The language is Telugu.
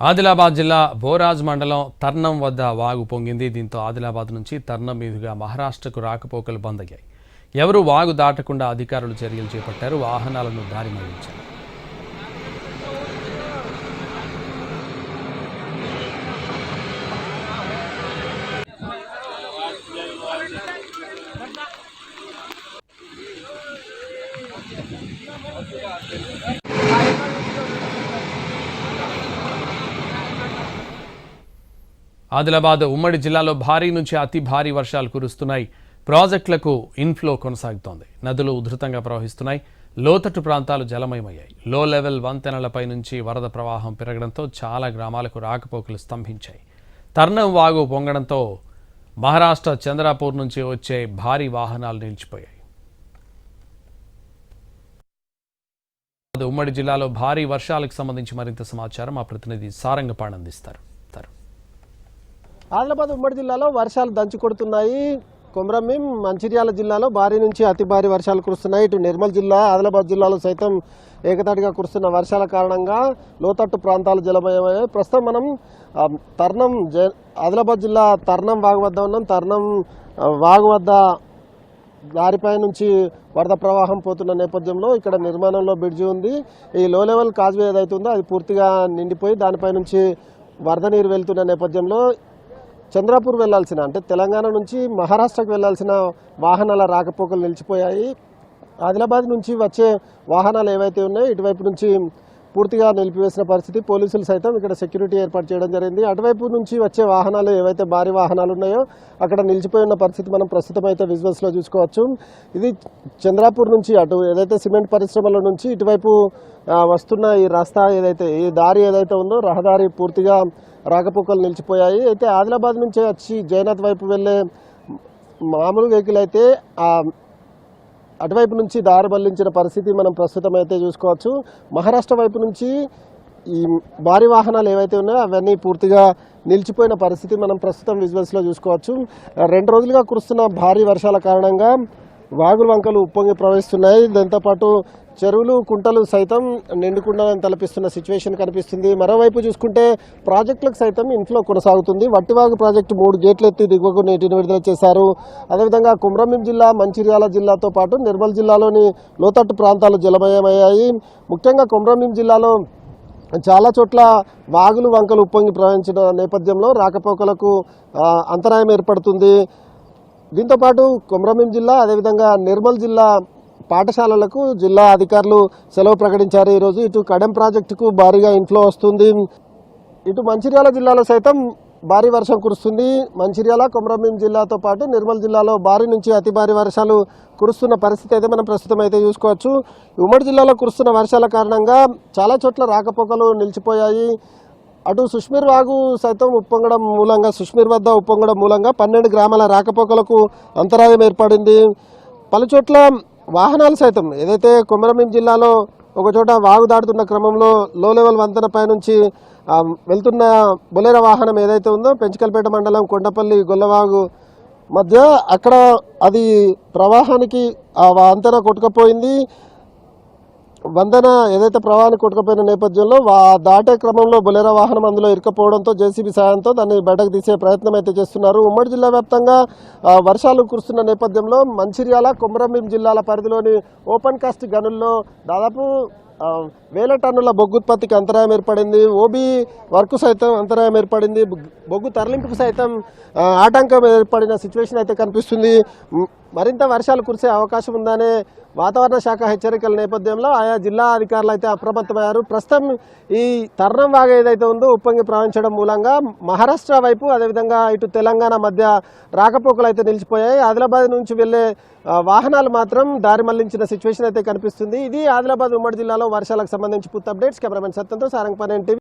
ఆదిలాబాద్ జిల్లా బోరాజ్ మండలం తర్నం వద్ద వాగు పొంగింది. దీంతో ఆదిలాబాద్ నుంచి తర్నం మీదుగా మహారాష్ట్రకు రాకపోకలు బంద్ అయ్యాయి. ఎవరు వాగు దాటకుండా అధికారులు చర్యలు చేపట్టారు. వాహనాలను దారి మళ్లించారు. ఆదిలాబాద్ ఉమ్మడి జిల్లాలో భారీ నుంచి అతి భారీ వర్షాలు కురుస్తున్నాయి. ప్రాజెక్టులకు ఇన్ఫ్లో కొనసాగుతోంది. నదులు ఉధృతంగా ప్రవహిస్తున్నాయి. లోతట్టు ప్రాంతాలు జలమయమయ్యాయి. లో లెవెల్ వంతెనలపై నుంచి వరద ప్రవాహం పెరగడంతో చాలా గ్రామాలకు రాకపోకలు స్తంభించాయి. తర్నం వాగు పొంగడంతో మహారాష్ట్ర చంద్రాపూర్ నుంచి వచ్చే భారీ వాహనాలు నిలిచిపోయాయి. ఉమ్మడి జిల్లాలో భారీ వర్షాలకు సంబంధించి మరింత సమాచారం మా ప్రతినిధి సారంగపాణి అందిస్తారు. ఆదిలాబాద్ ఉమ్మడి జిల్లాలో వర్షాలు దంచి కొడుతున్నాయి. కొమరంభీం మంచిర్యాల జిల్లాలో భారీ నుంచి అతి భారీ వర్షాలు కురుస్తున్నాయి. ఇటు నిర్మల్ జిల్లా ఆదిలాబాద్ జిల్లాలో సైతం ఏకతాటిగా కురుస్తున్న వర్షాల కారణంగా లోతట్టు ప్రాంతాలు జలమయమయ్యాయి. ప్రస్తుతం మనం తర్నం ఆదిలాబాద్ జిల్లా తర్నం వాగు వద్ద ఉన్నాం. తర్నం వాగు వద్ద దారిపై నుంచి వరద ప్రవాహం పోతున్న నేపథ్యంలో ఇక్కడ నిర్మాణంలో బ్రిడ్జి ఉంది. ఈ లో లెవెల్ కాజ్వే ఏదైతే ఉందో అది పూర్తిగా నిండిపోయి దానిపై నుంచి వరద నీరు వెళ్తున్న నేపథ్యంలో చంద్రాపూర్ వెళ్లాల్సిన అంటే తెలంగాణ నుంచి మహారాష్ట్రకు వెళ్లాల్సిన వాహనాల రాకపోకలు నిలిచిపోయాయి. ఆదిలాబాద్ నుంచి వచ్చే వాహనాలు ఏవైతే ఉన్నాయో ఇటువైపు నుంచి పూర్తిగా నిలిపివేసిన పరిస్థితి. పోలీసులు సైతం ఇక్కడ సెక్యూరిటీ ఏర్పాటు చేయడం జరిగింది. అటువైపు నుంచి వచ్చే వాహనాలు ఏవైతే భారీ వాహనాలు ఉన్నాయో అక్కడ నిలిచిపోయి ఉన్న పరిస్థితి మనం ప్రస్తుతం అయితే విజువల్స్లో చూసుకోవచ్చు. ఇది చంద్రాపూర్ నుంచి అటు ఏదైతే సిమెంట్ పరిశ్రమల నుంచి ఇటువైపు వస్తున్న ఈ రస్తా ఏదైతే ఈ దారి ఏదైతే ఉందో రహదారి పూర్తిగా రాకపోకలు నిలిచిపోయాయి. అయితే ఆదిలాబాద్ నుంచి వచ్చి జైనాథ్ వైపు వెళ్ళే మామూలు వెహికల్ అయితే అటువైపు నుంచి దారి మళ్లించిన పరిస్థితి మనం ప్రస్తుతం అయితే చూసుకోవచ్చు. మహారాష్ట్ర వైపు నుంచి ఈ భారీ వాహనాలు ఏవైతే ఉన్నాయో అవన్నీ పూర్తిగా నిలిచిపోయిన పరిస్థితి మనం ప్రస్తుతం విజువల్స్లో చూసుకోవచ్చు. 2 రోజులుగా కురుస్తున్న భారీ వర్షాల కారణంగా వాగులు వంకలు ఉప్పొంగి ప్రవహిస్తున్నాయి. దాంతోపాటు చెరువులు కుంటలు సైతం నిండుకుండాలని తలపిస్తున్న సిచ్యువేషన్ కనిపిస్తుంది. మరోవైపు చూసుకుంటే ప్రాజెక్టులకు సైతం ఇన్ఫ్లో కొనసాగుతుంది. వట్టివాగు ప్రాజెక్టు 3 గేట్లు ఎత్తి దిగువకు నీటిని విడుదల చేశారు. అదేవిధంగా కొమరంభీం జిల్లా మంచిర్యాల జిల్లాతో పాటు నిర్మల్ జిల్లాలోని లోతట్టు ప్రాంతాలు జలమయమయ్యాయి. ముఖ్యంగా కొమరంభీం జిల్లాలో చాలా చోట్ల వాగులు వంకలు ఉప్పొంగి ప్రవహించిన నేపథ్యంలో రాకపోకలకు అంతరాయం ఏర్పడుతుంది. దీంతోపాటు కొమరంభీం జిల్లా అదేవిధంగా నిర్మల్ జిల్లా పాఠశాలలకు జిల్లా అధికారులు సెలవు ప్రకటించారు. ఈరోజు ఇటు కడెం ప్రాజెక్టుకు భారీగా ఇన్ఫ్లో వస్తుంది. ఇటు మంచిర్యాల జిల్లాలో సైతం భారీ వర్షం కురుస్తుంది. మంచిర్యాల కొమరంభీం జిల్లాతో పాటు నిర్మల్ జిల్లాలో భారీ నుంచి అతి భారీ వర్షాలు కురుస్తున్న పరిస్థితి అయితే మనం ప్రస్తుతం అయితే చూసుకోవచ్చు. ఉమ్మడి జిల్లాలో కురుస్తున్న వర్షాల కారణంగా చాలా చోట్ల రాకపోకలు నిలిచిపోయాయి. అటు సుష్మీర్ వాగు సైతం ఉప్పొంగడం మూలంగా సుష్మీర్ వద్ద ఉప్పొంగడం మూలంగా 12 గ్రామాల రాకపోకలకు అంతరాయం ఏర్పడింది. పలుచోట్ల వాహనాలు సైతం ఏదైతే కొమరంభీం జిల్లాలో ఒకచోట వాగు దాటుతున్న క్రమంలో లో లెవెల్ వంతెనపై నుంచి వెళ్తున్న బొలేరో వాహనం ఏదైతే ఉందో పెంచకల్పేట మండలం కొండపల్లి గొల్లవాగు మధ్య అక్కడ అది ప్రవాహానికి ఆ వంతెన కొట్టుకుపోయింది. వంతెన ఏదైతే ప్రవాహానికి కొట్టుకుపోయిన నేపథ్యంలో దాటే క్రమంలో బొలేరో వాహనం అందులో ఇరుక్కుపోవడంతో జేసీబీ సాయంతో దాన్ని బయటకు తీసే ప్రయత్నం అయితే చేస్తున్నారు. ఉమ్మడి జిల్లా వ్యాప్తంగా వర్షాలు కురుస్తున్న నేపథ్యంలో మంచిర్యాల కొమరంభీం జిల్లాల పరిధిలోని ఓపెన్ కాస్ట్ గనుల్లో దాదాపు 1000 టన్నుల బొగ్గు ఉత్పత్తికి అంతరాయం ఏర్పడింది. ఓబీ వర్క్ సైతం అంతరాయం ఏర్పడింది. బొగ్గు తరలింపుకు సైతం ఆటంకం ఏర్పడిన సిచ్యువేషన్ అయితే కనిపిస్తుంది. మరింత వర్షాలు కురిసే అవకాశం ఉందనే వాతావరణ శాఖ హెచ్చరికల నేపథ్యంలో ఆయా జిల్లా అధికారులు అయితే అప్రమత్తమయ్యారు. ప్రస్తుతం ఈ తర్నం వాగు ఏదైతే ఉందో ఉప్పొంగి ప్రవహించడం మూలంగా మహారాష్ట్ర వైపు అదేవిధంగా ఇటు తెలంగాణ మధ్య రాకపోకలు అయితే నిలిచిపోయాయి. ఆదిలాబాద్ నుంచి వెళ్లే వాహనాలు మాత్రం దారి మళ్లించిన సిచ్యువేషన్ అయితే కనిపిస్తుంది. ఇది ఆదిలాబాద్ ఉమ్మడి జిల్లాలో వర్షాలకు సంబంధించి పూర్తి అప్డేట్స్. కెమెరామెన్ సత్యంతో సారంగపాణి.